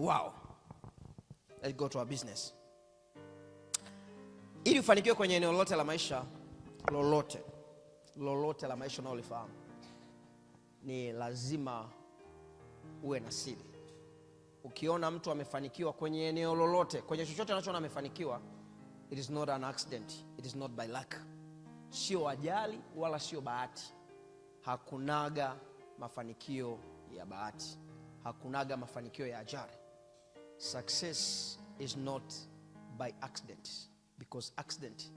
Wow. Let's go to our business. Ili ufanikiwe kwenye eneo lolote la maisha, lolote la maisha unaolifahamu, ni lazima uwe na siri. Ukiona mtu amefanikiwa kwenye eneo lolote, kwenye chochote anachoona amefanikiwa, it is not an accident, it is not by luck. Sio ajali wala sio bahati. Hakunaga mafanikio ya bahati, hakunaga mafanikio ya ajali. Success is not by accident, because accident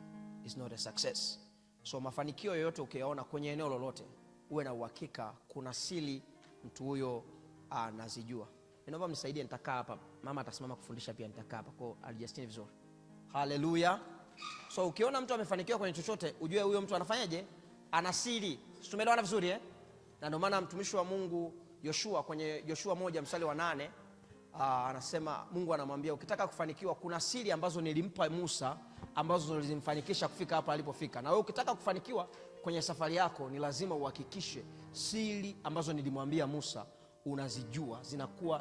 is not a success. So mafanikio yoyote ukiyaona kwenye eneo lolote, uwe na uhakika kuna siri mtu huyo anazijua. Ninaomba mnisaidie, nitakaa hapa. Mama atasimama kufundisha pia, nitakaa hapa. Kwa alijustini vizuri. Hallelujah. So ukiona mtu amefanikiwa kwenye chochote, ujue huyo mtu anafanyaje? Ana siri. Tumeelewana vizuri eh? Na ndio maana mtumishi wa Mungu Yoshua kwenye Yoshua 1:8 anasema, Mungu anamwambia ukitaka kufanikiwa kuna siri ambazo nilimpa Musa ambazo zilimfanikisha kufika hapa alipofika. Na wewe ukitaka kufanikiwa kwenye safari yako ni lazima uhakikishe siri ambazo nilimwambia Musa unazijua,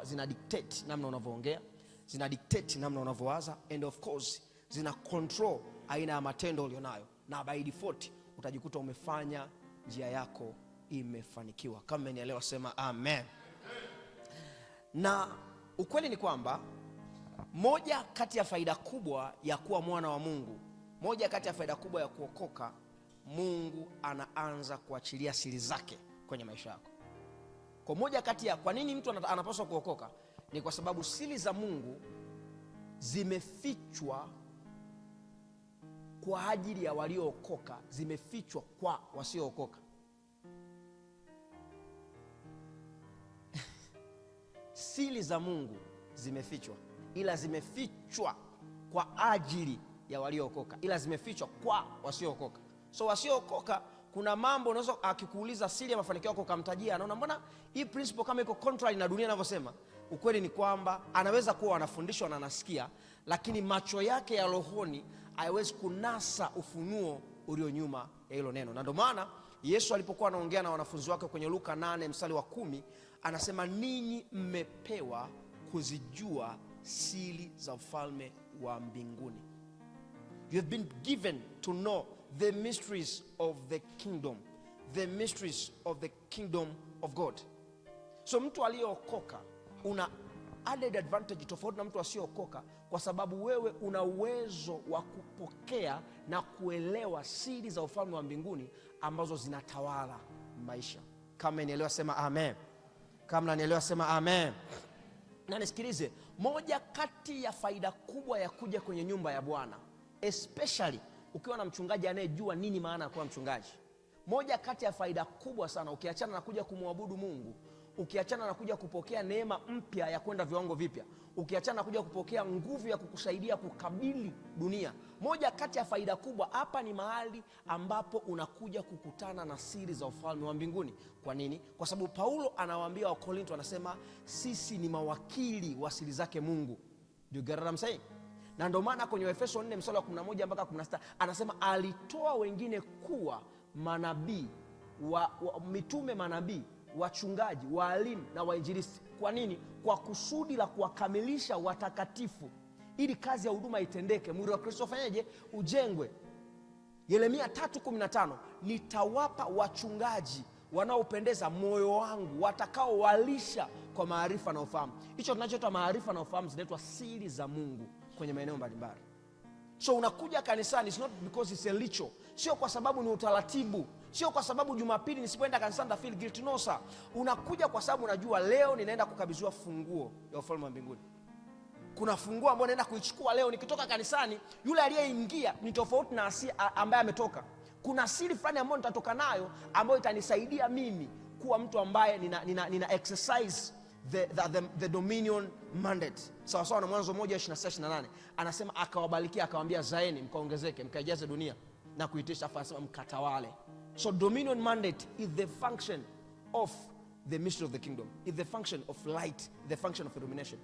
zina dictate namna unavyoongea, zina dictate namna unavyowaza, and of course zina control aina ya matendo ulionayo, na by default utajikuta umefanya njia yako imefanikiwa. Kama mmenielewa sema amen. Na ukweli ni kwamba moja kati ya faida kubwa ya kuwa mwana wa Mungu, moja kati ya faida kubwa ya kuokoka, Mungu anaanza kuachilia siri zake kwenye maisha yako. Kwa moja kati ya kwa nini mtu anapaswa kuokoka ni kwa sababu siri za Mungu zimefichwa kwa ajili ya waliookoka, zimefichwa kwa wasiookoka. Siri za Mungu zimefichwa, ila zimefichwa kwa ajili ya waliookoka, ila zimefichwa kwa wasiookoka. So wasiookoka, kuna mambo unaweza akikuuliza siri ya mafanikio yako ukamtajia, anaona mbona hii principle kama iko contrary na dunia inavyosema. Ukweli ni kwamba anaweza kuwa anafundishwa na anasikia, lakini macho yake ya rohoni haiwezi kunasa ufunuo ulio nyuma ya hilo neno. Na ndio maana Yesu alipokuwa anaongea na wanafunzi wake kwenye Luka 8:10 anasema, ninyi mmepewa kuzijua siri za ufalme wa mbinguni. You have been given to know the mysteries of the kingdom, the mysteries of the kingdom of God. So mtu aliyeokoka una added advantage tofauti na mtu asiyeokoka, kwa sababu wewe una uwezo wa kupokea na kuelewa siri za ufalme wa mbinguni ambazo zinatawala maisha. Kama nielewa sema amen. Kama nielewa sema amen. Na nisikilize, moja kati ya faida kubwa ya kuja kwenye nyumba ya Bwana, especially ukiwa na mchungaji anayejua nini maana ya kuwa mchungaji, moja kati ya faida kubwa sana, ukiachana na kuja kumwabudu Mungu, ukiachana na kuja kupokea neema mpya ya kwenda viwango vipya, ukiachana na kuja kupokea nguvu ya kukusaidia kukabili dunia, moja kati ya faida kubwa hapa ni mahali ambapo unakuja kukutana na siri za ufalme wa mbinguni. Kwa nini? Kwa sababu Paulo anawaambia wa Korinto, anasema sisi ni mawakili wa siri zake Mungu. Do you get what I'm saying? Na ndio maana kwenye Efeso 4:11 mpaka 16 anasema alitoa wengine kuwa manabii, mitume, manabii, wachungaji, walimu na wainjilisti. Kwa nini? Kwa kusudi la kuwakamilisha watakatifu, ili kazi ya huduma itendeke, mwili wa Kristo fanyeje? Ujengwe. Yeremia 3:15 nitawapa wachungaji wanaopendeza moyo wangu, watakaowalisha kwa maarifa na ufahamu. Hicho tunachoitwa maarifa na ufahamu zinaitwa siri za Mungu kwenye maeneo mbalimbali. So unakuja kanisani, it's not because it's a ritual. Sio kwa sababu ni utaratibu, sio kwa sababu Jumapili nisipoenda kanisani I feel guilty. No sir. Unakuja kwa sababu unajua leo ninaenda kukabidhiwa funguo ya ufalme wa mbinguni. Kuna funguo ambayo naenda kuichukua leo. Nikitoka kanisani, yule aliyeingia ni tofauti na ambaye ametoka. Kuna siri fulani ambayo nitatoka nayo ambayo itanisaidia mimi kuwa mtu ambaye nina exercise the dominion mandate. Sawa sawa na Mwanzo 1:26-28 anasema akawabarikia akawaambia, zaeni mkaongezeke mkaijaze dunia na kuitisha, afasema mkatawale. So dominion mandate is the function of the mystery of the kingdom, is the function of light, the function of illumination.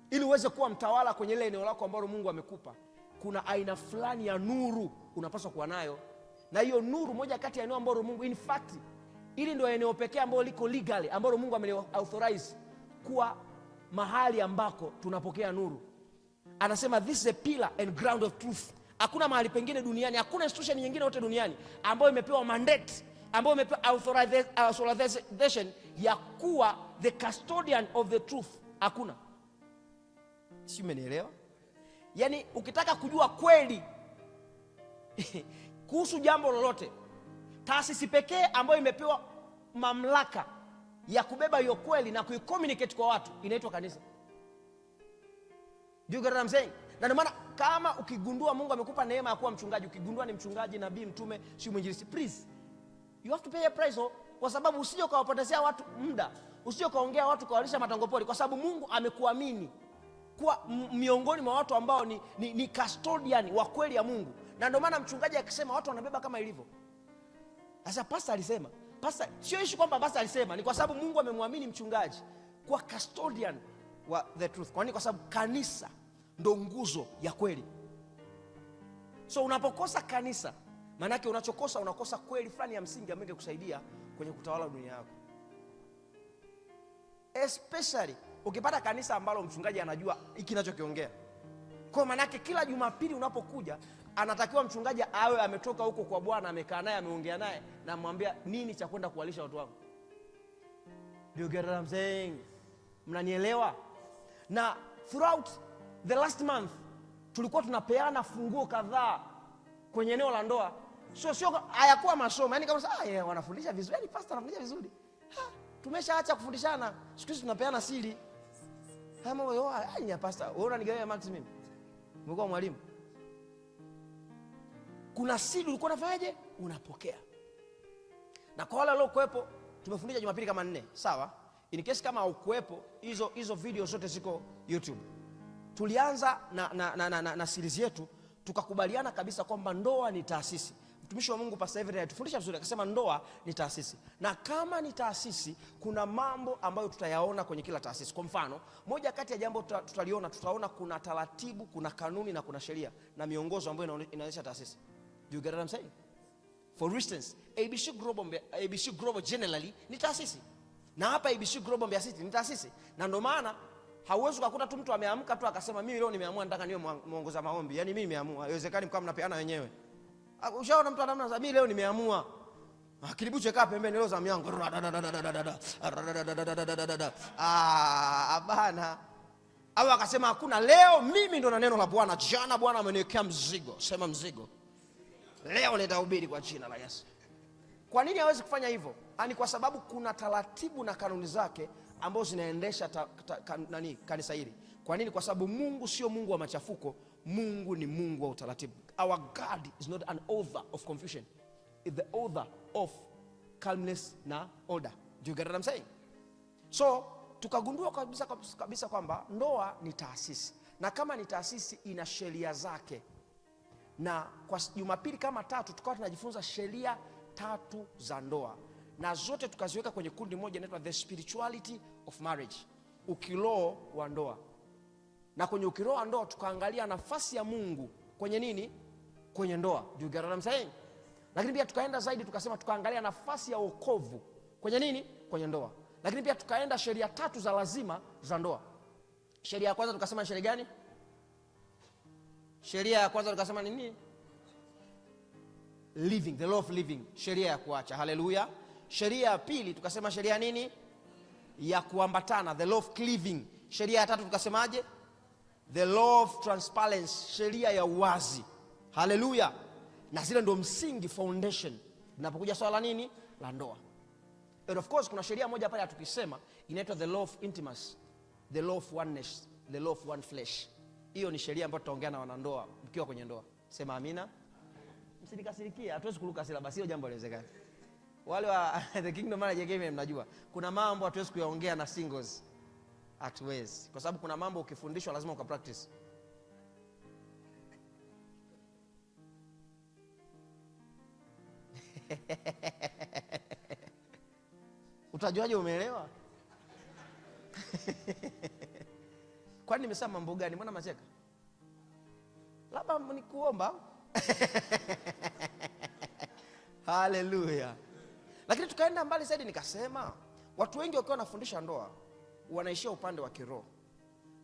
Ili uweze kuwa mtawala kwenye ile eneo lako ambalo Mungu amekupa, kuna aina fulani ya nuru unapaswa kuwa nayo. Na hiyo nuru, moja kati ya eneo ambalo Mungu, in fact ili ndio eneo pekee ambalo liko legally, ambalo Mungu ameliauthorize kuwa mahali ambako tunapokea nuru. Anasema this is a pillar and ground of truth. Hakuna mahali pengine duniani, hakuna institution nyingine yote duniani ambayo imepewa mandate, ambayo imepewa authorization ya kuwa the custodian of the truth. Hakuna. Si umenielewa? Yaani ukitaka kujua kweli kuhusu jambo lolote, taasisi pekee ambayo imepewa mamlaka ya kubeba hiyo kweli na kuicommunicate kwa watu inaitwa kanisa. Do you get what I'm saying? Na ndio maana kama ukigundua Mungu amekupa neema ya kuwa mchungaji, ukigundua ni mchungaji, nabii, mtume, si mwinjilisti, please you have to pay a price, kwa sababu usije ukawapotezea watu muda, usije ukaongea watu kawalisha matangopori, kwa sababu Mungu amekuamini kuwa miongoni mwa watu ambao ni custodian wa kweli ya Mungu. Na ndio maana mchungaji akisema watu wanabeba kama ilivyo. Sasa pastor alisema, pastor sio issue kwamba pastor alisema, ni kwa sababu Mungu amemwamini mchungaji kuwa custodian wa the truth. Kwa nini? Kwa sababu kanisa ndo nguzo ya kweli. So unapokosa kanisa, maana yake unakosa kweli fulani ya msingi ambayo ingekusaidia kwenye kutawala dunia yako. Especially ukipata kanisa ambalo mchungaji anajua hiki kinachokiongea. Kwa maana yake kila Jumapili unapokuja, anatakiwa mchungaji awe ametoka huko kwa Bwana, amekaa naye, ameongea naye na amwambia nini cha kwenda kuwalisha watu wangu. Do you get what I'm saying? Mnanielewa? Na throughout the last month tulikuwa tunapeana funguo kadhaa kwenye eneo la ndoa. Sio hayakuwa masomo. Yaani kama wanafundisha vizuri, yaani pastor anafundisha vizuri. Tumeshaacha kufundishana. Siku hizi tunapeana siri. Kama wewe ni pastor, wewe unanigawia max mimi. Umekuwa mwalimu. Kuna siri ulikuwa unafanyaje? Unapokea. Na kwa wale waliokuepo, tumefundisha Jumapili kama 4, sawa? In case kama haukuepo, hizo video zote ziko YouTube. Tulianza na series yetu, tukakubaliana kabisa kwamba ndoa ni taasisi. Mtumishi wa Mungu Pastor Everett alitufundisha vizuri, akasema ndoa ni taasisi. Na kama ni taasisi, kuna mambo ambayo tutayaona kwenye kila taasisi. Kwa mfano, moja kati ya jambo tutaona kuna taratibu, kuna kanuni na kuna sheria na miongozo ambayo inaonyesha taasisi. Do you get what I'm saying? For instance, ABC Global generally ni taasisi. Na hapa ABC Global Mbeya City ni taasisi. Na ndio maana hauwezi kukuta tu mtu ameamka tu akasema mimi leo nimeamua nataka niwe muongoza maombi. Yaani mimi nimeamua. Haiwezekani kama mnapeana wenyewe. Ushaona mtu anamna mimi leo nimeamua. Kilibuche kaa pembeni leo zamu yangu. Abana. Au akasema hakuna, leo mimi ndo na neno la Bwana. Jana Bwana ameniwekea mzigo. Sema mzigo. Leo nitahubiri kwa jina la Yesu. Kwa nini hawezi kufanya hivyo? Ani kwa sababu kuna taratibu na kanuni zake ambazo zinaendesha kanisa hili. Kwa nini? Kwa sababu Mungu sio Mungu wa machafuko, Mungu ni Mungu wa utaratibu. Our God is not an author of confusion. It's the author of calmness na order. Do you get what I'm saying? So, tukagundua kabisa kwamba ndoa ni taasisi. Na kama ni taasisi ina sheria zake. Na kwa Jumapili kama 3 tukawa tunajifunza sheria 3 za ndoa. Na zote tukaziweka kwenye kundi moja inaitwa the spirituality of marriage. Ukiroho wa ndoa. Na kwenye ukiroho wa ndoa tukaangalia nafasi ya Mungu kwenye nini? Kwenye ndoa. Do you get what I'm saying? Lakini pia tukaenda zaidi tukasema tukaangalia nafasi ya wokovu kwenye nini? Kwenye ndoa. Lakini pia tukaenda sheria 3 za lazima za ndoa. Sheria ya kwanza tukasema sheria gani? Sheria ya kwanza tukasema nini? Living, the law of living, sheria ya kuacha. Haleluya. Sheria ya pili tukasema sheria nini? Ya kuambatana, the law of cleaving. Sheria ya 3 tukasemaje? The law of transparency, sheria ya uwazi. Haleluya. Na zile ndo msingi, foundation Napokuja swala nini? La ndoa. And of course kuna sheria moja pale tukisema inaitwa the law of intimacy, the law of oneness, the law of one flesh. Hiyo ni sheria ambayo tutaongea na wanandoa mkiwa kwenye ndoa. Sema amina. Msinikasirikia, hatuwezi kuruka syllabus, hiyo jambo haliwezekani. Wale wa the kingdom marriage game mnajua, kuna mambo hatuwezi kuyaongea na singles. Hatuwezi. Kwa sababu kuna mambo ukifundishwa lazima ukapractice. Utajuaje umeelewa? Kwani nimesema mambo gani? Mbona macheka? Labda nikuomba. Haleluya. Lakini tukaenda mbali zaidi nikasema watu wengi wakiwa wanafundisha ndoa wanaishia upande wa kiroho.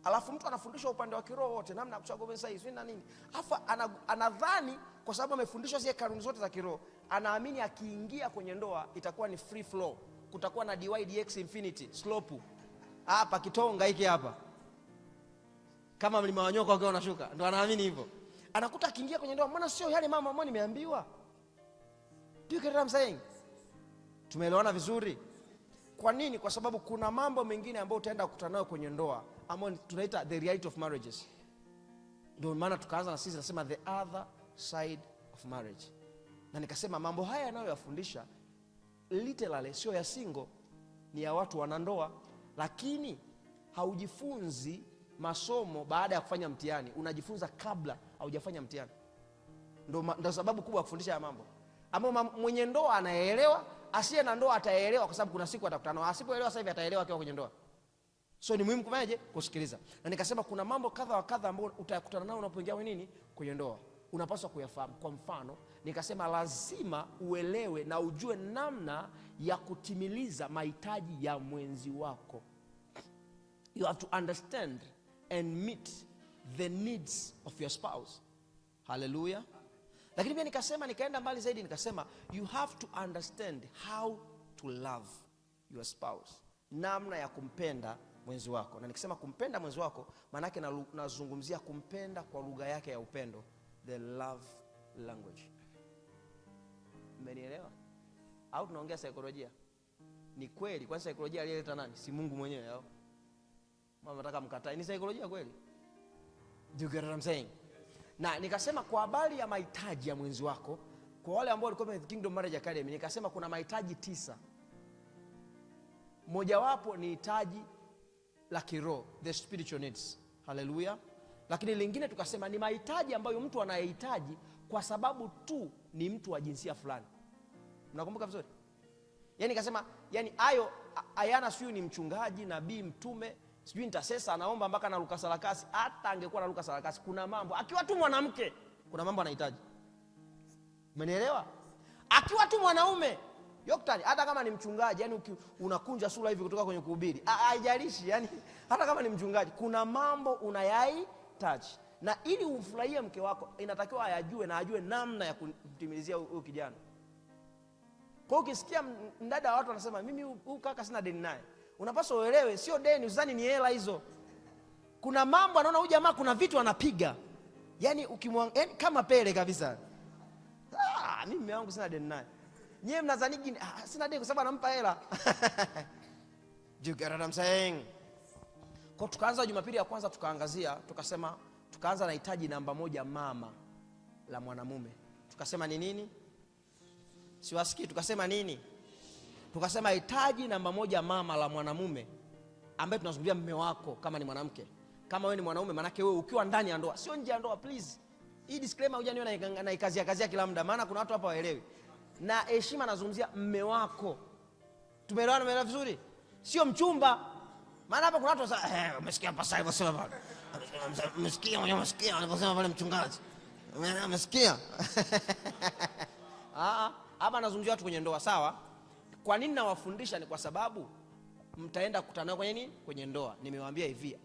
Alafu mtu anafundishwa upande wa kiroho wote, namna ya kuchagua pesa hizi na nini. Afa anadhani kwa sababu amefundishwa zile kanuni zote za kiroho, anaamini akiingia kwenye ndoa itakuwa ni free flow, kutakuwa na dy dx infinity slope. Hapa kitonga hiki hapa. Kama mlima wa nyoka ukiwa unashuka, ndo anaamini hivyo. Anakuta akiingia kwenye ndoa, mbona sio yale mama nimeambiwa? Do you get what I'm saying? Tumeelewana vizuri? Kwa nini? Kwa sababu kuna mambo mengine ambayo utaenda kukutana nayo kwenye ndoa ambayo tunaita the reality of marriages. Ndio maana tukaanza na sisi nasema the other side of marriage. Na nikasema mambo haya yanayoyafundisha literally sio ya single, ni ya watu wanandoa, lakini haujifunzi masomo baada ya kufanya mtihani, unajifunza kabla haujafanya mtihani. Ndio sababu kubwa ya kufundisha ya mambo ambao mwenye ndoa anaelewa, asiye na ndoa ataelewa, kwa sababu kuna siku atakutana. Asipoelewa sasa hivi ataelewa akiwa kwenye ndoa. So ni muhimu kufanyaje? Kusikiliza. Na nikasema kuna mambo kadha wa kadha ambayo utakutana nao unapoingia kwenye ndoa, unapaswa kuyafahamu. Kwa mfano, nikasema lazima uelewe na ujue namna ya kutimiliza mahitaji ya mwenzi wako. You have to understand and meet the needs of your spouse. Hallelujah. Lakini pia nikaenda mbali zaidi, nikasema you have to understand how to love your spouse, namna ya kumpenda mwenzi wako. Na nikisema kumpenda mwenzi wako, maana yake nazungumzia kumpenda kwa lugha yake ya upendo, the love language. Mmenielewa? Au tunaongea saikolojia? Ni kweli, kwa saikolojia aliyeleta nani? Si Mungu mwenyewe au? Mama nataka mkatai, ni saikolojia kweli? Do you get what I'm saying? Na nikasema kwa habari ya mahitaji ya mwenzi wako, kwa wale ambao walikuwa kwenye Kingdom Marriage Academy, nikasema kuna mahitaji 9. Mojawapo ni hitaji la kiroho, the spiritual needs. Hallelujah. Lakini lingine tukasema ni mahitaji ambayo mtu anayehitaji kwa sababu tu ni mtu wa jinsia fulani. Mnakumbuka vizuri? Yaani nikasema, yani hayo ayana sio ni mchungaji, nabii, mtume, sijui nitasesa anaomba mpaka na Luka Sarakasi. Hata angekuwa na Luka Sarakasi, kuna mambo akiwa tu mwanamke, kuna mambo anahitaji. Umenielewa? Akiwa tu mwanaume yoktani, hata kama ni mchungaji, yani unakunja sura hivi kutoka kwenye kuhubiri, haijalishi, yani hata kama ni mchungaji, kuna mambo unayahitaji. Na ili umfurahie mke wako, inatakiwa ayajue na ajue namna ya kumtimilizia huyu kijana. Kwa ukisikia mdada watu wanasema mimi huyu kaka sina deni naye, unapaswa uelewe sio deni, uzani ni hela hizo. Kuna mambo anaona huyu jamaa kuna vitu anapiga, yani ukimwangalia yani kama Pele kabisa. Mimi mume wangu sina deni naye. Nyewe mnadhani sina deni kwa sababu anampa hela. Do you get what I'm saying? Kwa tukaanza Jumapili ya kwanza tukaangazia, tukasema tukaanza na hitaji namba 1 mama la mwanamume. Tukasema ni nini? Siwasikii, tukasema nini? Tukasema hitaji namba 1 mama la mwanamume, ambaye tunazungumzia mume wako kama ni mwanamke. Kama wewe ni mwanaume, maana yake wewe ukiwa ndani ya ndoa, sio nje ya ndoa, please. Hii disclaimer hujaniona na ikazia kila muda, maana kuna watu hapa waelewi. Na heshima nazungumzia mume wako. Tumeelewana vizuri? Sio mchumba. Maana hapa kuna watu wasema umesikia hapa sasa sema bwana. Umesikia anaposema pale mchungaji. Umesikia? Hapa nazungumzia watu kwenye ndoa, sawa? Kwa nini nawafundisha? Ni kwa sababu mtaenda kukutana kwenye nini? Kwenye ndoa. Nimewaambia hivi,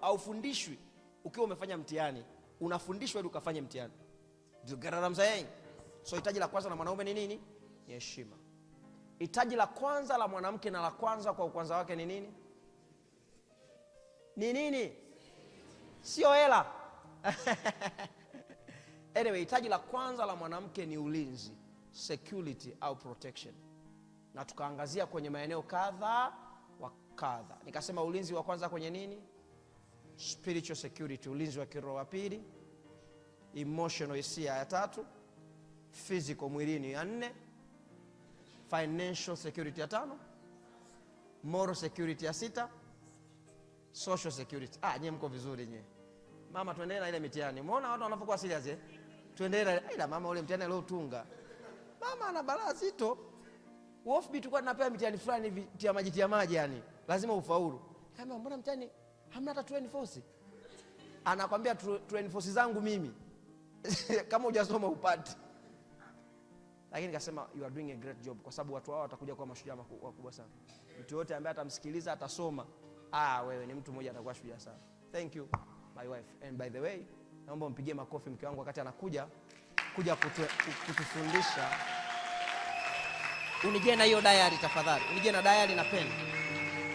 au fundishwi ukiwa umefanya mtihani, unafundishwa ili ukafanye mtihani. Do you get what I'm saying? So hitaji la kwanza la mwanaume ni nini? Ni heshima. Hitaji la kwanza la mwanamke na la kwanza kwa ukwanza wake ni nini? Ni nini? Sio hela. Anyway, hitaji la kwanza la mwanamke ni ulinzi, security au protection. Na tukaangazia kwenye maeneo kadha wa kadha. Nikasema ulinzi wa kwanza kwenye nini? Spiritual security, ulinzi wa kiroho wa pili, emotional hisia ya 3, physical mwilini ya 4, financial security ya 5, moral security ya 6, social security. Nyewe mko vizuri nyewe. Mama tuendelee na ile mitihani. Umeona watu wanapokuwa serious Tuendelee na ila mama ule mtihani leo tunga. Mama ana balaa zito. Wolfby tulikuwa tunapewa mitihani fulani hivi tia maji yani. Lazima ufaulu. Kama mbona mtihani hamna hata train force? Anakwambia train force zangu mimi. Kama hujasoma upate. Lakini nikasema you are doing a great job, kwa sababu watu hao watakuja kuwa mashujaa wakubwa sana. Mtu yote ambaye atamsikiliza atasoma, wewe ni mtu mmoja atakuwa shujaa sana. Thank you my wife. And by the way, naomba mpigie makofi mke wangu wakati anakuja kutufundisha. Unije na hiyo diary tafadhali. Unije na diary na pen.